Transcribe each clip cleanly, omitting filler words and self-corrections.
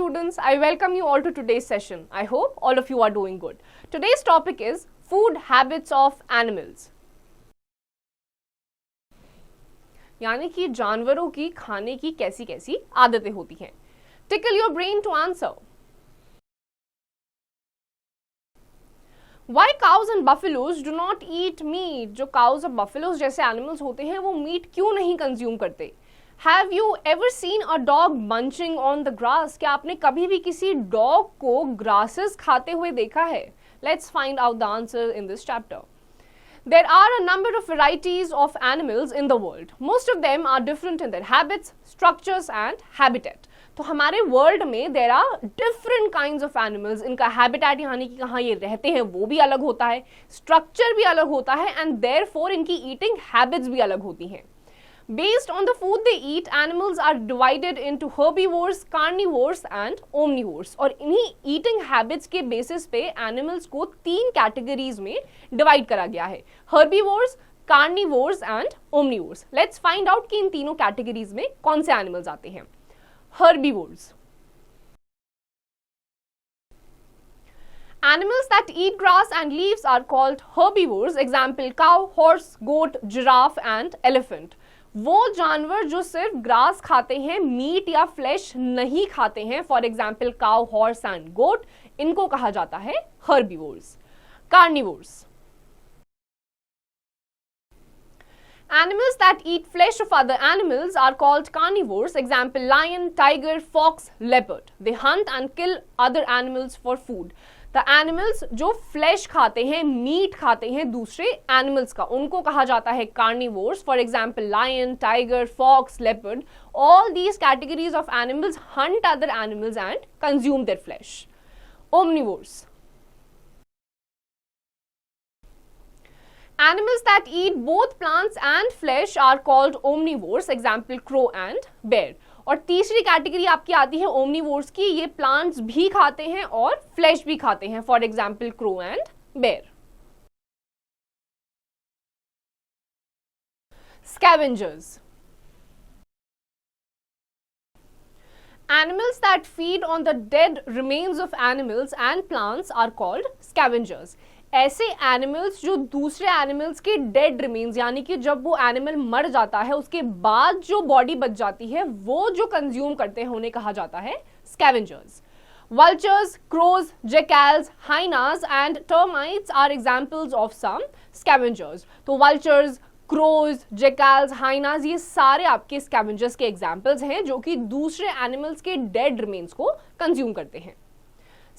students, I welcome you all to today's session. I hope all of you are doing good. Today's topic is food habits of animals. यानी कि जानवरों की खाने की कैसी कैसी आदतें होती हैं. Tickle your brain to answer. Why cows and buffaloes do not eat meat? जो cows और buffaloes जैसे animals होते हैं वो meat क्यों नहीं consume करते? Have you ever seen a dog munching on the grass? क्या आपने कभी भी किसी dog को grasses खाते हुए देखा है? Let's find out the answer in this chapter. There are a number of varieties of animals in the world. Most of them are different in their habits, structures and habitat. तो हमारे world में there are different kinds of animals. इनका habitat यानी कि कहाँ ये रहते हैं वो भी अलग होता है, structure भी अलग होता है and therefore इनकी eating habits भी अलग होती हैं. Based on the food they eat, animals are divided into herbivores, carnivores and omnivores. और इन्हीं eating habits के basis पे animals को 3 categories में divide करा गया है. Herbivores, carnivores and omnivores. Let's find out कि इन तीनों categories में कौन से animals आते हैं. Herbivores. Animals that eat grass and leaves are called herbivores. Example: cow, horse, goat, giraffe and elephant. वो जानवर जो सिर्फ ग्रास खाते हैं, मीट या फ्लैश नहीं खाते हैं, for example cow, horse and goat, इनको कहा जाता है herbivores. Carnivores. Animals that eat flesh of other animals are called carnivores. Example: lion, tiger, fox, leopard. They hunt and kill other animals for food. The animals जो flash खाते हैं, meet खाते हैं दूसरे एनिमल्स का, उनको कहा जाता है carnivores. For example lion, tiger, fox, leopard. All these categories of animals hunt other animals and consume their flesh. Omnivores. Animals that eat both plants and flesh are called omnivores. Example: crow and bear. और तीसरी category आपकी आती है omnivores की, ये plants भी खाते हैं और फ्लैश भी खाते हैं, for example crow and bear. Scavengers. Animals that feed on the dead remains of animals and plants are called scavengers. ऐसे एनिमल्स जो दूसरे एनिमल्स के डेड रिमेन्स यानी कि जब वो एनिमल मर जाता है उसके बाद जो बॉडी बच जाती है वो जो कंज्यूम करते हैं उन्हें कहा जाता है scavengers. Vultures, crows, jackals, hyenas and termites are examples of some scavengers. तो vultures, crows, jackals, hyenas ये सारे आपके scavengers के examples हैं जो कि दूसरे animals के dead remains को consume करते हैं.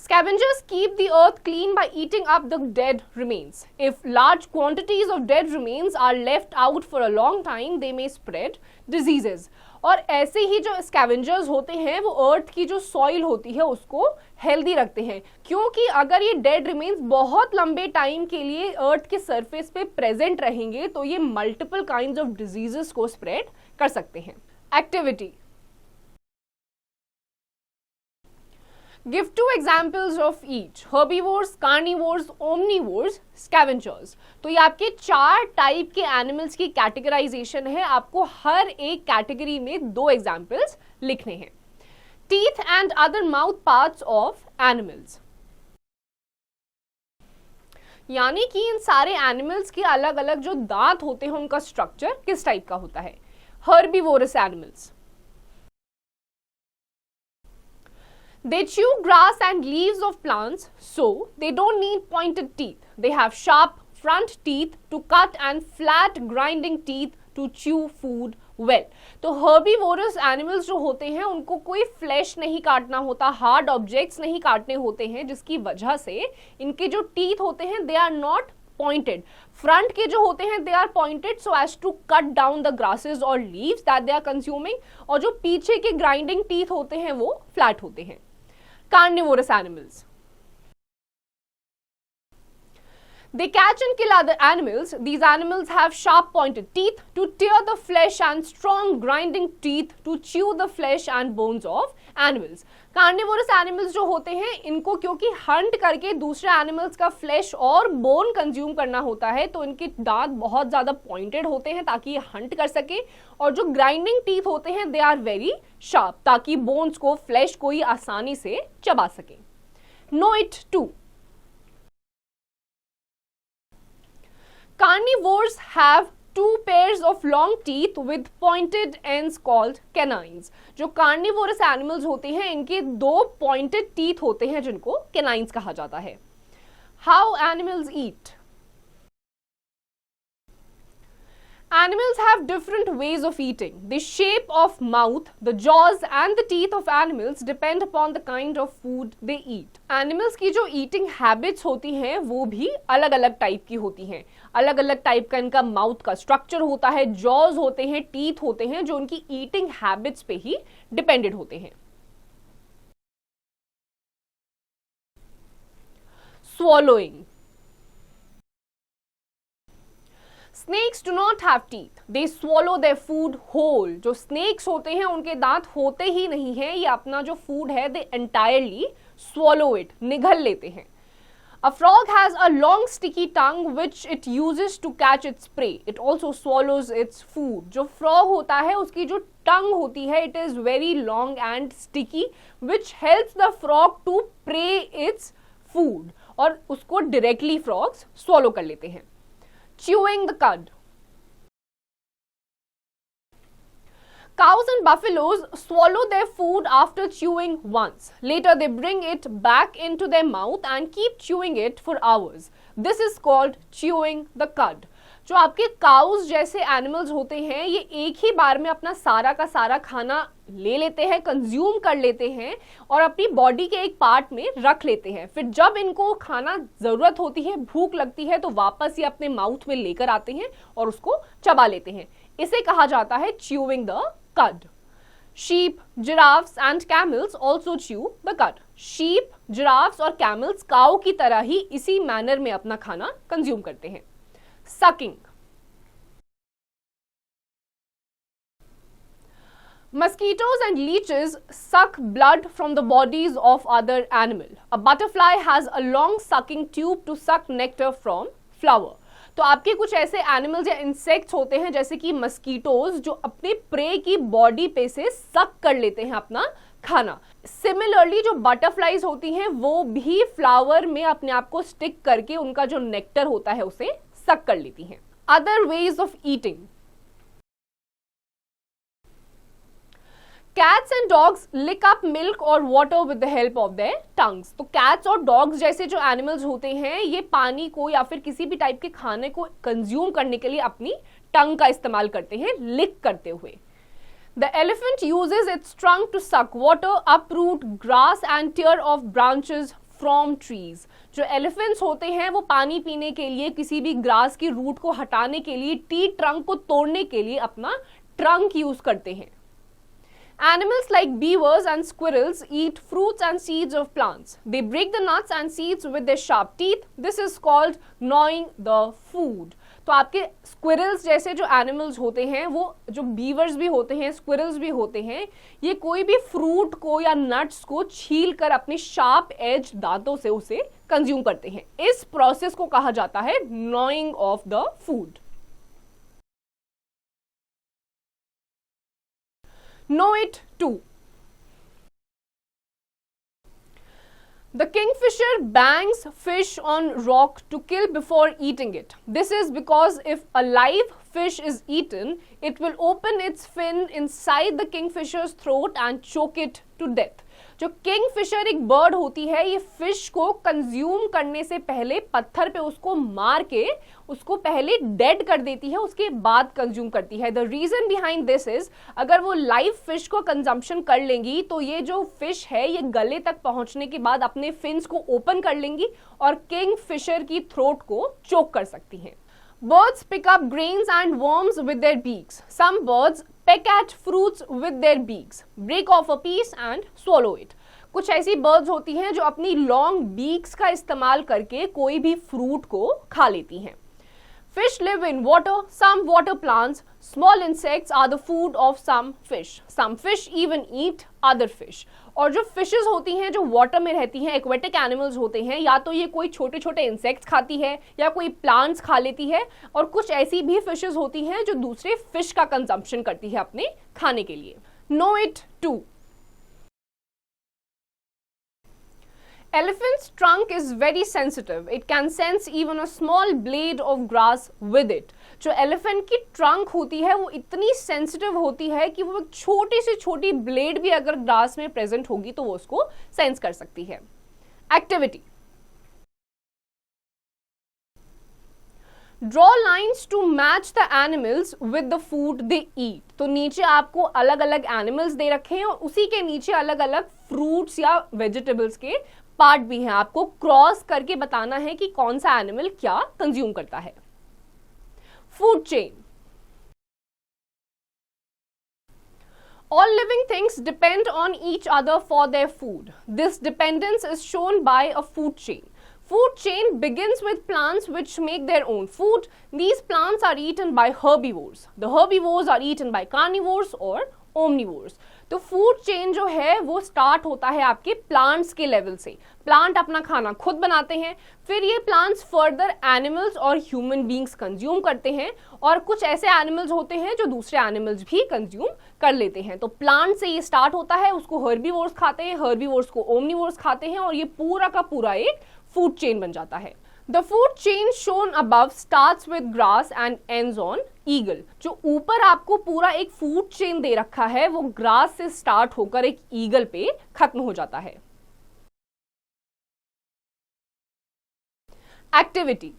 Scavengers keep the earth clean by eating up the dead remains. If large quantities of dead remains are left out for a long time, they may spread diseases. और ऐसे ही जो scavengers होते हैं वो अर्थ की जो सॉइल होती है उसको हेल्दी रखते हैं, क्योंकि अगर ये डेड रिमेन्स बहुत लंबे टाइम के लिए अर्थ के सरफेस पे प्रेजेंट रहेंगे तो ये मल्टीपल काइंड्स ऑफ डिजीजेस को स्प्रेड कर सकते हैं. Activity. Give 2 examples of each. Herbivores, carnivores, omnivores, scavengers. तो ये आपके 4 टाइप के एनिमल्स की कैटेगराइजेशन है. आपको हर एक कैटेगरी में 2 एग्जाम्पल्स लिखने हैं. Teeth and other mouth parts of animals. यानी कि इन सारे एनिमल्स के अलग अलग जो दांत होते हैं उनका स्ट्रक्चर किस टाइप का होता है. Herbivorous animals. They chew grass and leaves of plants, so they don't need pointed teeth. They have sharp front teeth to cut and flat grinding teeth to chew food well. तो herbivorous animals जो होते हैं उनको कोई flash नहीं काटना होता, hard objects नहीं काटने होते हैं, जिसकी वजह से इनके जो टीथ होते हैं they are not pointed. Front के जो होते हैं they are pointed so as to cut down the grasses और leaves that they are consuming, और जो पीछे के ग्राइंडिंग टीथ होते हैं वो फ्लैट होते हैं. Carnivorous animals. They catch and kill other animals. These animals have sharp pointed teeth to tear the flesh and strong grinding teeth to chew the flesh and bones of animals. Carnivorous animals जो होते हैं इनको क्योंकि Hunt करके दूसरे animals का flash और bone consume करना होता है तो इनके दांत बहुत ज्यादा पॉइंटेड होते हैं ताकि ये हंट कर सके, और जो ग्राइंडिंग टीथ होते हैं दे आर वेरी शार्प ताकि बोन्स को फ्लैश को ही आसानी से चबा सके. Know it too. Carnivores have two pairs of long teeth with pointed ends called canines. जो कार्निवोरस एनिमल्स होते हैं इनके दो पॉइंटेड टीथ होते हैं जिनको कैनाइंस कहा जाता है. How animals eat. Animals have different ways of eating. The shape of mouth, the jaws and the teeth of animals depend upon the kind of food they eat. Animals की जो eating habits होती हैं वो भी अलग अलग type की होती हैं. अलग अलग टाइप का इनका माउथ का स्ट्रक्चर होता है, जॉज होते हैं, टीथ होते हैं जो उनकी ईटिंग हैबिट्स पे ही डिपेंडेड होते हैं. Swallowing. Snakes do not have teeth. They swallow their food whole. जो snakes होते हैं उनके दांत होते ही नहीं हैं, ये अपना जो food है they entirely swallow it, निगल लेते हैं. A frog has a long sticky tongue which it uses to catch its prey. It also swallows its food. जो frog होता है उसकी जो tongue होती है it is very long and sticky which helps the frog to prey its food, और उसको directly frogs swallow कर लेते हैं. Chewing the cud. Cows and buffaloes swallow their food after chewing once. Later they bring it back into their mouth and keep chewing it for hours. This is called chewing the cud. जो आपके cows जैसे animals होते हैं ये एक ही बार में अपना सारा का सारा खाना ले लेते हैं, कंज्यूम कर लेते हैं और अपनी बॉडी के एक पार्ट में रख लेते हैं. फिर जब इनको खाना जरूरत होती है, भूख लगती है तो वापस ये अपने माउथ में लेकर आते हैं और उसको चबा लेते हैं. इसे कहा जाता है chewing the cud. Sheep, giraffes and camels also chew the cud. Sheep, giraffes और camels काऊ की तरह ही इसी मैनर में अपना खाना कंज्यूम करते हैं. Sucking. Mosquitoes and leeches suck blood from the bodies of other animal. A butterfly has a long sucking tube to suck nectar from flower. तो आपके कुछ ऐसे एनिमल्स या इंसेक्ट्स होते हैं जैसे कि मस्कीटोज जो अपने प्रे की बॉडी पे से सक कर लेते हैं अपना खाना. सिमिलरली जो बटरफ्लाईज होती हैं वो भी फ्लावर में अपने आप को स्टिक करके उनका जो नेक्टर होता है उसे सक कर लेती हैं. Other ways of eating. Cats and dogs lick up milk or water with the help of their tongues. तो cats और dogs जैसे जो animals होते हैं ये पानी को या फिर किसी भी टाइप के खाने को कंज्यूम करने के लिए अपनी टंग का इस्तेमाल करते हैं, लिक करते हुए. The elephant uses its trunk to suck water, uproot grass and tear off branches from trees. जो elephants होते हैं वो पानी पीने के लिए किसी भी ग्रास की रूट को हटाने के लिए टी ट्रंक को तोड़ने के लिए अपना ट्रंक यूज करते हैं. Animals like beavers and squirrels eat fruits and seeds of plants. They break the nuts and seeds with their sharp teeth. This is called gnawing the food. तो आपके squirrels जैसे जो animals होते हैं वो जो beavers भी होते हैं, squirrels भी होते हैं, ये कोई भी fruit को या nuts को छील कर अपने sharp edge दांतों से उसे consume करते हैं. इस process को कहा जाता है gnawing of the food. Know it too. The kingfisher bangs fish on rock to kill before eating it. This is because if a live fish is eaten, it will open its fin inside the kingfisher's throat and choke it to death. जो Kingfisher एक bird होती है ये fish को consume करने से पहले पत्थर पे उसको मार के उसको पहले डेड कर देती है, उसके बाद कंज्यूम करती है. The reason behind this is अगर वो लाइव फिश को कंजम्पशन कर लेंगी तो ये जो फिश है ये गले तक पहुंचने के बाद अपने फिन्स को ओपन कर लेंगी और किंगफिशर की थ्रोट को चोक कर सकती हैं. Birds pick up grains and worms with their beaks. Some birds peck at fruits with their beaks, break off a piece and swallow it. कुछ ऐसी बर्ड्स होती हैं जो अपनी लॉन्ग बीक्स का इस्तेमाल करके कोई भी फ्रूट को खा लेती हैं। Fish live in water. Some water plants, small insects are the food of some fish. Some fish even eat other fish. और जो फिशेस होती हैं जो वाटर में रहती हैं, एक्वेटिक एनिमल्स होते हैं, या तो ये कोई छोटे छोटे इंसेक्ट्स खाती है या कोई प्लांट्स खा लेती है, और कुछ ऐसी भी फिशेस होती हैं जो दूसरे फिश का कंजम्पशन करती है अपने खाने के लिए। Know it too. Elephant's trunk is very sensitive. It can sense even a small blade of grass with it. जो एलिफेंट की ट्रंक होती है वो इतनी सेंसिटिव होती है कि वो एक छोटी से छोटी ब्लेड भी अगर ग्रास में प्रेजेंट होगी तो वो उसको सेंस कर सकती है। Activity, draw lines to match the animals with the food they eat. तो नीचे आपको अलग अलग एनिमल्स दे रखे हैं और उसी के नीचे अलग अलग फ्रूट्स या वेजिटेबल्स के पार्ट भी हैं। आपको क्रॉस करके बताना है कि कौन सा एनिमल क्या कंज्यूम करता है। Food chain, all living things depend on each other for their food. This dependence is shown by a food chain. Food chain begins with plants which make their own food. These plants are eaten by herbivores. The herbivores are eaten by carnivores or omnivores. तो food chain जो है वो start होता है आपके plants के level से। Plant अपना खाना खुद बनाते हैं, फिर ये प्लांट्स फर्दर एनिमल्स और ह्यूमन बींग्स कंज्यूम करते हैं, और कुछ ऐसे एनिमल्स होते हैं जो दूसरे एनिमल्स भी कंज्यूम कर लेते हैं। तो प्लांट से ये स्टार्ट होता है, उसको हर्बीवोर्स खाते हैं, हर्बीवोर्स को ओमनीवोर्स खाते हैं, और ये पूरा का पूरा एक फूड चेन बन जाता है। The food chain shown above starts with grass and ends on eagle. जो ऊपर आपको पूरा एक फूड चेन दे रखा है वो ग्रास से स्टार्ट होकर एक ईगल पे खत्म हो जाता है। Activity,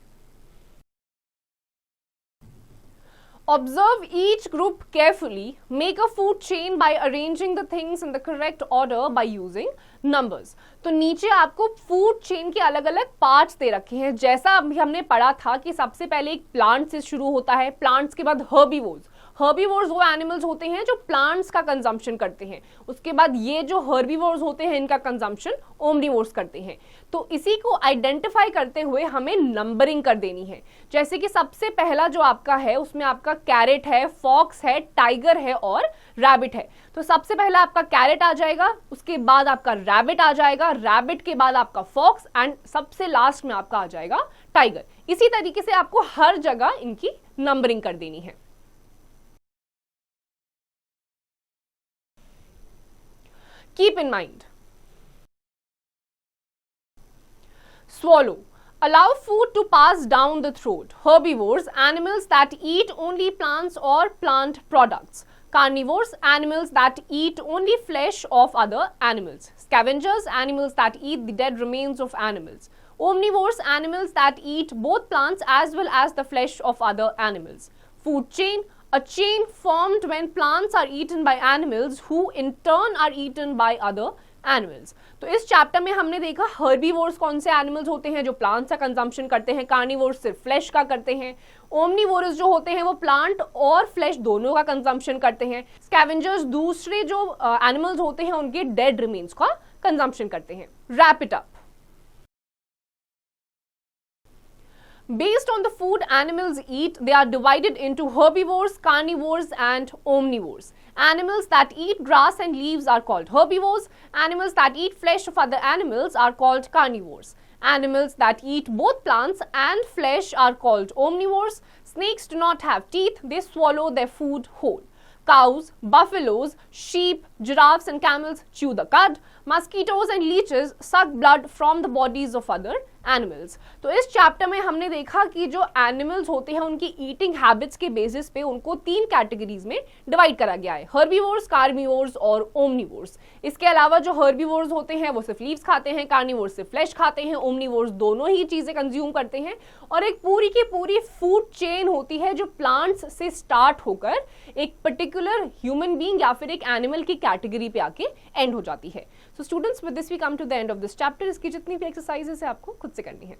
observe each group carefully. Make a food chain by arranging the things in the correct order by using numbers. तो नीचे आपको फूड चेन के अलग अलग पार्ट्स दे रखे हैं। जैसा अभी हमने पढ़ा था कि सबसे पहले एक प्लांट से शुरू होता है, प्लांट्स के बाद हर्बीवोर्स। हर्बीवोर्स वो एनिमल्स होते हैं जो प्लांट्स का कंजम्पशन करते हैं। उसके बाद ये जो हर्बीवोर्स होते हैं इनका कंजम्पशन ओमनीवोर्स करते हैं। तो इसी को आइडेंटिफाई करते हुए हमें नंबरिंग कर देनी है। जैसे कि सबसे पहला जो आपका है उसमें आपका कैरेट है, फॉक्स है, टाइगर है और रैबिट है। तो सबसे पहला आपका कैरेट आ जाएगा, उसके बाद आपका रैबिट आ जाएगा, रैबिट के बाद आपका फॉक्स, एंड सबसे लास्ट में आपका आ जाएगा टाइगर। इसी तरीके से आपको हर जगह इनकी नंबरिंग कर देनी है। Keep in mind. Swallow. Allow food to pass down the throat. Herbivores, animals that eat only plants or plant products. Carnivores, animals that eat only flesh of other animals. Scavengers, animals that eat the dead remains of animals. Omnivores, animals that eat both plants as well as the flesh of other animals. Food chain, a chain formed when plants are eaten by animals who in turn are eaten by other animals. तो इस chapter में हमने देखा herbivores कौन से animals होते हैं जो प्लांट्स का कंजम्पशन करते हैं, कार्निवोर्स सिर्फ फ्लैश का करते हैं, ओमनीवोरस जो होते हैं वो प्लांट और फ्लैश दोनों का कंजम्पशन करते हैं, स्कैवेंजर्स दूसरे जो एनिमल्स होते हैं उनके डेड रिमेन्स का कंजम्पशन करते हैं। Wrap it up. Based on the food animals eat, they are divided into herbivores, carnivores and omnivores. Animals that eat grass and leaves are called herbivores. Animals that eat flesh of other animals are called carnivores. Animals that eat both plants and flesh are called omnivores. Snakes do not have teeth, they swallow their food whole. Cows, buffaloes, sheep, giraffes and camels chew the cud. Mosquitoes and leeches suck blood from the bodies of other animals. तो इस chapter में हमने देखा कि जो animals होते हैं उनकी ईटिंग हैबिट्स के बेसिस पे उनको 3 कैटेगरीज में डिवाइड करा गया है, हर्बीवोर्स, कार्निवोर्स और ओमनीवोर्स। इसके अलावा जो हर्बीवोर्स होते हैं वो सिर्फ लीव्स खाते हैं, कार्निवोर्स सिर्फ फ्लैश खाते हैं, ओमनीवोर्स दोनों ही चीजें कंज्यूम करते हैं, और एक पूरी की पूरी फूड चेन होती है जो प्लांट्स से स्टार्ट होकर एक पर्टिकुलर ह्यूमन बीइंग या फिर एक एनिमल की कैटेगरी पे आके एंड हो जाती है। So students, with this we come to the end of this chapter. इसकी जितनी भी एक्सरसाइजेस है आपको खुद से करनी है।